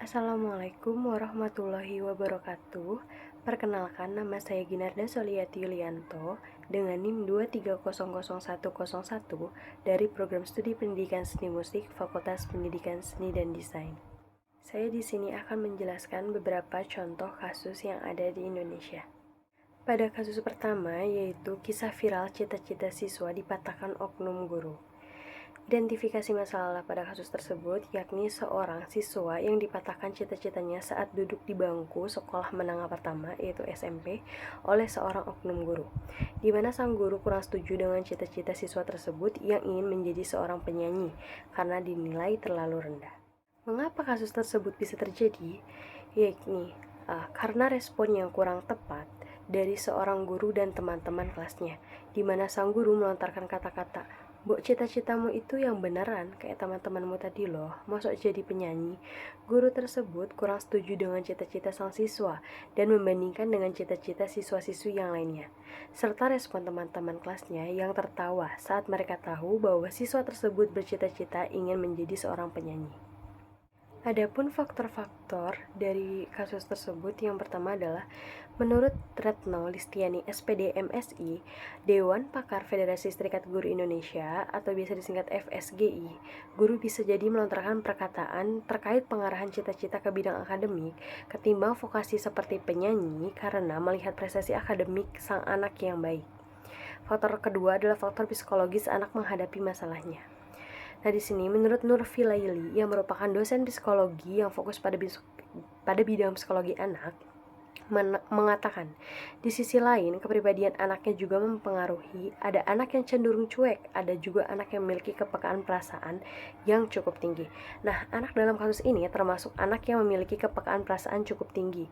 Assalamualaikum warahmatullahi wabarakatuh. Perkenalkan, nama saya Ginarda Soliati Yulianto dengan NIM 2300101 dari Program Studi Pendidikan Seni Musik Fakultas Pendidikan Seni dan Desain. Saya di sini akan menjelaskan beberapa contoh kasus yang ada di Indonesia. Pada kasus pertama, yaitu kisah viral cita-cita siswa dipatahkan oknum guru. Identifikasi masalah pada kasus tersebut yakni seorang siswa yang dipatahkan cita-citanya saat duduk di bangku sekolah menengah pertama yaitu SMP oleh seorang oknum guru, di mana sang guru kurang setuju dengan cita-cita siswa tersebut yang ingin menjadi seorang penyanyi karena dinilai terlalu rendah. Mengapa kasus tersebut bisa terjadi? Yakni karena respon yang kurang tepat dari seorang guru dan teman-teman kelasnya, di mana sang guru melontarkan kata-kata, "Mbok, cita-citamu itu yang beneran kayak teman-temanmu tadi loh, masuk jadi penyanyi." Guru tersebut kurang setuju dengan cita-cita sang siswa dan membandingkan dengan cita-cita siswa-siswi yang lainnya, serta respon teman-teman kelasnya yang tertawa saat mereka tahu bahwa siswa tersebut bercita-cita ingin menjadi seorang penyanyi. Adapun faktor-faktor dari kasus tersebut, yang pertama adalah menurut Retno Listiani SPD MSI, Dewan Pakar Federasi Serikat Guru Indonesia atau biasa disingkat FSGI, guru bisa jadi melontarkan perkataan terkait pengarahan cita-cita ke bidang akademik ketimbang vokasi seperti penyanyi karena melihat prestasi akademik sang anak yang baik. Faktor kedua adalah faktor psikologis anak menghadapi masalahnya. Nah, di sini menurut Nurfi Laili yang merupakan dosen psikologi yang fokus pada bidang psikologi anak, mengatakan, di sisi lain kepribadian anaknya juga mempengaruhi. Ada anak yang cenderung cuek, ada juga anak yang memiliki kepekaan perasaan yang cukup tinggi. Nah, anak dalam kasus ini termasuk anak yang memiliki kepekaan perasaan cukup tinggi,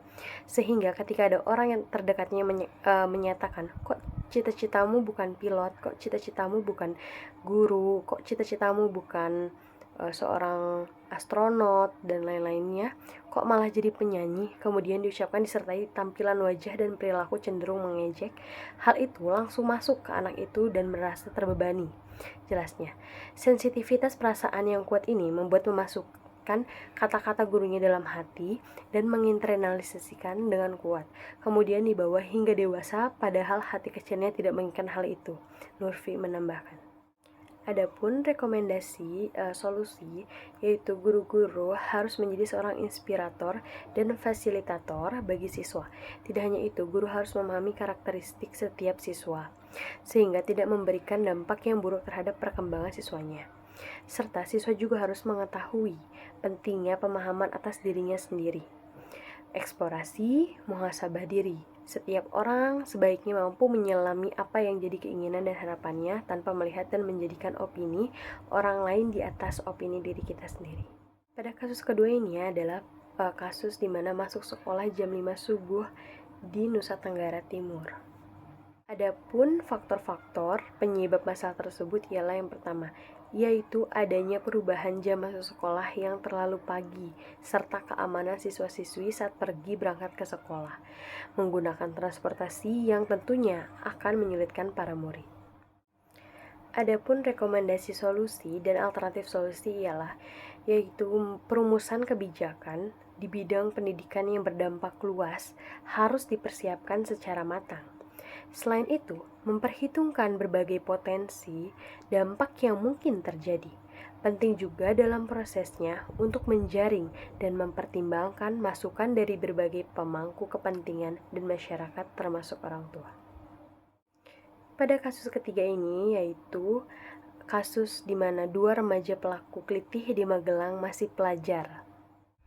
sehingga ketika ada orang yang terdekatnya menyatakan, "Kok cita-citamu bukan pilot, kok cita-citamu bukan guru, kok cita-citamu bukan seorang astronot dan lain-lainnya, kok malah jadi penyanyi?" Kemudian diucapkan disertai tampilan wajah dan perilaku cenderung mengejek. Hal itu langsung masuk ke anak itu dan merasa terbebani. Jelasnya, sensitivitas perasaan yang kuat ini membuat memasukkan kata-kata gurunya dalam hati dan menginternalisasikan dengan kuat, kemudian dibawa hingga dewasa padahal hati kecilnya tidak menginginkan hal itu. Nurfi menambahkan. Adapun rekomendasi solusi, yaitu guru-guru harus menjadi seorang inspirator dan fasilitator bagi siswa. Tidak hanya itu, guru harus memahami karakteristik setiap siswa, sehingga tidak memberikan dampak yang buruk terhadap perkembangan siswanya. Serta siswa juga harus mengetahui pentingnya pemahaman atas dirinya sendiri. Eksplorasi, muhasabah diri. Setiap orang sebaiknya mampu menyelami apa yang jadi keinginan dan harapannya tanpa melihat dan menjadikan opini orang lain di atas opini diri kita sendiri. Pada kasus kedua ini adalah kasus di mana masuk sekolah jam 5 subuh di Nusa Tenggara Timur. Adapun faktor-faktor penyebab masalah tersebut ialah yang pertama, yaitu adanya perubahan jam masuk sekolah yang terlalu pagi, serta keamanan siswa-siswi saat pergi berangkat ke sekolah, menggunakan transportasi yang tentunya akan menyulitkan para murid. Adapun rekomendasi solusi dan alternatif solusi ialah yaitu perumusan kebijakan di bidang pendidikan yang berdampak luas harus dipersiapkan secara matang. Selain itu, memperhitungkan berbagai potensi dampak yang mungkin terjadi. Penting juga dalam prosesnya untuk menjaring dan mempertimbangkan masukan dari berbagai pemangku kepentingan dan masyarakat termasuk orang tua. Pada kasus ketiga ini yaitu kasus di mana 2 remaja pelaku kelitih di Magelang masih pelajar,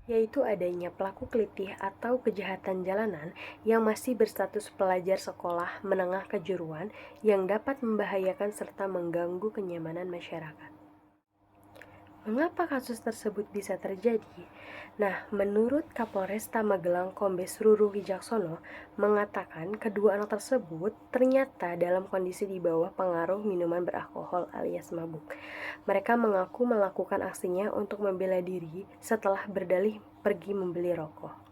yaitu adanya pelaku kelitih atau kejahatan jalanan yang masih berstatus pelajar sekolah menengah kejuruan yang dapat membahayakan serta mengganggu kenyamanan masyarakat. Mengapa kasus tersebut bisa terjadi? Nah, menurut Kapolresta Magelang Kombes Ruru Wijaksono mengatakan kedua anak tersebut ternyata dalam kondisi di bawah pengaruh minuman beralkohol alias mabuk. Mereka mengaku melakukan aksinya untuk membela diri setelah berdalih pergi membeli rokok.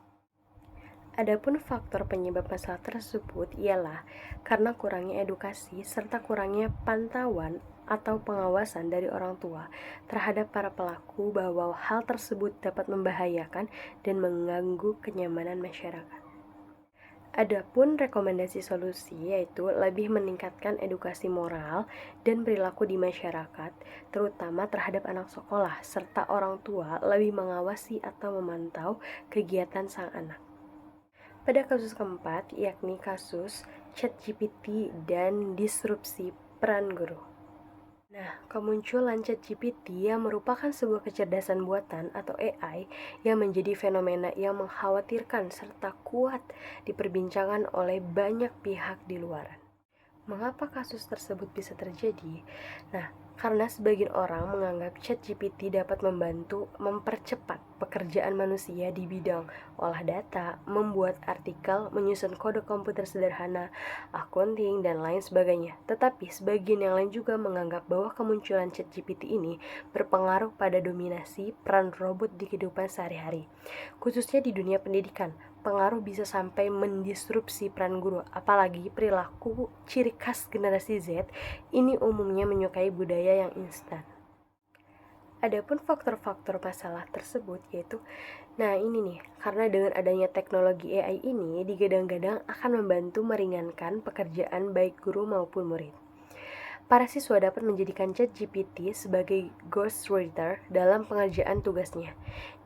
Adapun faktor penyebab masalah tersebut ialah karena kurangnya edukasi serta kurangnya pantauan atau pengawasan dari orang tua terhadap para pelaku bahwa hal tersebut dapat membahayakan dan mengganggu kenyamanan masyarakat. Adapun rekomendasi solusi yaitu lebih meningkatkan edukasi moral dan perilaku di masyarakat, terutama terhadap anak sekolah, serta orang tua lebih mengawasi atau memantau kegiatan sang anak. Pada kasus keempat, yakni kasus ChatGPT dan disrupsi peran guru. Nah, kemunculan ChatGPT yang merupakan sebuah kecerdasan buatan atau AI yang menjadi fenomena yang mengkhawatirkan serta kuat diperbincangkan oleh banyak pihak di luaran. Mengapa kasus tersebut bisa terjadi? Nah, karena sebagian orang menganggap ChatGPT dapat membantu mempercepat pekerjaan manusia di bidang olah data, membuat artikel, menyusun kode komputer sederhana, accounting, dan lain sebagainya. Tetapi sebagian yang lain juga menganggap bahwa kemunculan ChatGPT ini berpengaruh pada dominasi peran robot di kehidupan sehari-hari, khususnya di dunia pendidikan. Pengaruh bisa sampai mendisrupsi peran guru, apalagi perilaku ciri khas generasi Z ini umumnya menyukai budaya yang instan. Adapun faktor-faktor masalah tersebut yaitu, nah ini nih, karena dengan adanya teknologi AI ini digadang-gadang akan membantu meringankan pekerjaan baik guru maupun murid. Para siswa dapat menjadikan ChatGPT sebagai ghostwriter dalam pengerjaan tugasnya,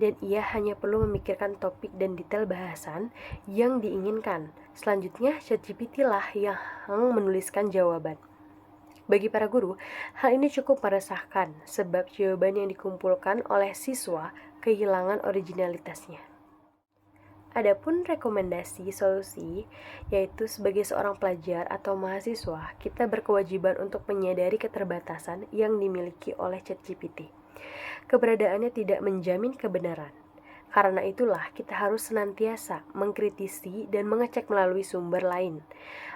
dan ia hanya perlu memikirkan topik dan detail bahasan yang diinginkan. Selanjutnya, ChatGPT lah yang menuliskan jawaban. Bagi para guru, hal ini cukup meresahkan sebab jawaban yang dikumpulkan oleh siswa kehilangan originalitasnya. Adapun rekomendasi solusi, yaitu sebagai seorang pelajar atau mahasiswa, kita berkewajiban untuk menyadari keterbatasan yang dimiliki oleh ChatGPT. Keberadaannya tidak menjamin kebenaran. Karena itulah kita harus senantiasa mengkritisi dan mengecek melalui sumber lain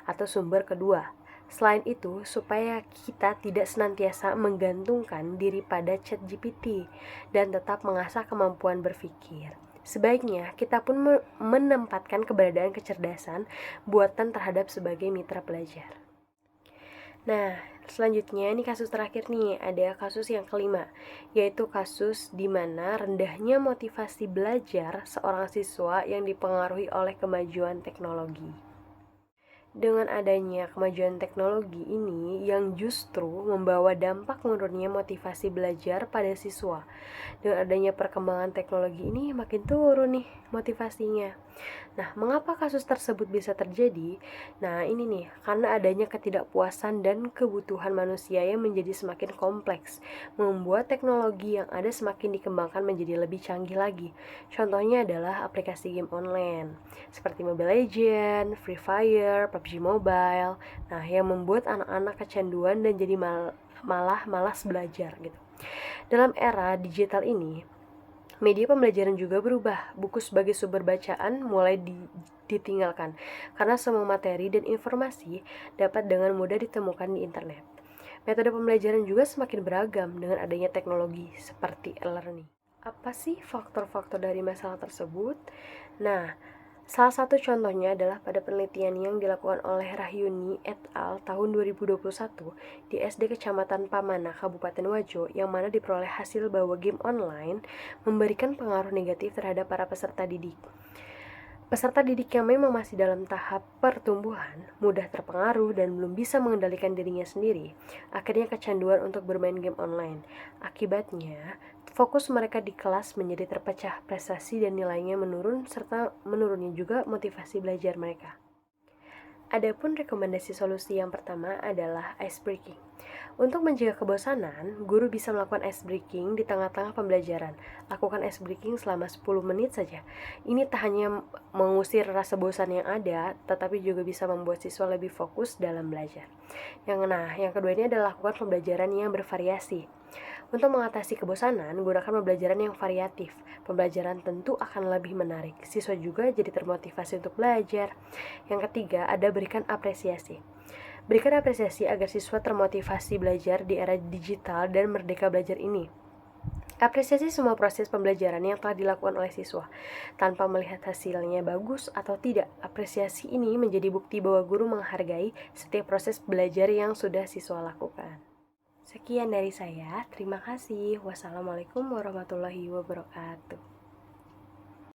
atau sumber kedua. Selain itu, supaya kita tidak senantiasa menggantungkan diri pada ChatGPT dan tetap mengasah kemampuan berpikir. Sebaiknya kita pun menempatkan keberadaan kecerdasan buatan terhadap sebagai mitra belajar. Nah, selanjutnya ini kasus terakhir nih, ada kasus yang kelima, yaitu kasus di mana rendahnya motivasi belajar seorang siswa yang dipengaruhi oleh kemajuan teknologi. Dengan adanya kemajuan teknologi ini yang justru membawa dampak menurunnya motivasi belajar pada siswa. Dengan adanya perkembangan teknologi ini makin turun nih motivasinya. Nah, mengapa kasus tersebut bisa terjadi? Nah, ini nih, karena adanya ketidakpuasan dan kebutuhan manusia yang menjadi semakin kompleks, membuat teknologi yang ada semakin dikembangkan menjadi lebih canggih lagi. Contohnya adalah aplikasi game online, seperti Mobile Legends, Free Fire, PUBG Mobile, nah yang membuat anak-anak kecanduan dan jadi malah malas belajar gitu. Dalam era digital ini, media pembelajaran juga berubah. Buku sebagai sumber bacaan mulai ditinggalkan karena semua materi dan informasi dapat dengan mudah ditemukan di internet. Metode pembelajaran juga semakin beragam dengan adanya teknologi seperti e-learning. Apa sih faktor-faktor dari masalah tersebut? Nah, salah satu contohnya adalah pada penelitian yang dilakukan oleh Rahyuni et al. Tahun 2021 di SD Kecamatan Pamana, Kabupaten Wajo, yang mana diperoleh hasil bahwa game online memberikan pengaruh negatif terhadap para peserta didik. Peserta didik yang memang masih dalam tahap pertumbuhan, mudah terpengaruh dan belum bisa mengendalikan dirinya sendiri, akhirnya kecanduan untuk bermain game online. Akibatnya, fokus mereka di kelas menjadi terpecah, prestasi dan nilainya menurun, serta menurunnya juga motivasi belajar mereka. Adapun rekomendasi solusi yang pertama adalah ice breaking. Untuk mencegah kebosanan, guru bisa melakukan ice breaking di tengah-tengah pembelajaran. Lakukan ice breaking selama 10 menit saja. Ini tak hanya mengusir rasa bosan yang ada, tetapi juga bisa membuat siswa lebih fokus dalam belajar. Yang kedua ini adalah lakukan pembelajaran yang bervariasi. Untuk mengatasi kebosanan, gunakan pembelajaran yang variatif. Pembelajaran tentu akan lebih menarik. Siswa juga jadi termotivasi untuk belajar. Yang ketiga, ada berikan apresiasi. Berikan apresiasi agar siswa termotivasi belajar di era digital dan merdeka belajar ini. Apresiasi semua proses pembelajaran yang telah dilakukan oleh siswa. Tanpa melihat hasilnya bagus atau tidak, apresiasi ini menjadi bukti bahwa guru menghargai setiap proses belajar yang sudah siswa lakukan. Sekian dari saya, terima kasih. Wassalamualaikum warahmatullahi wabarakatuh.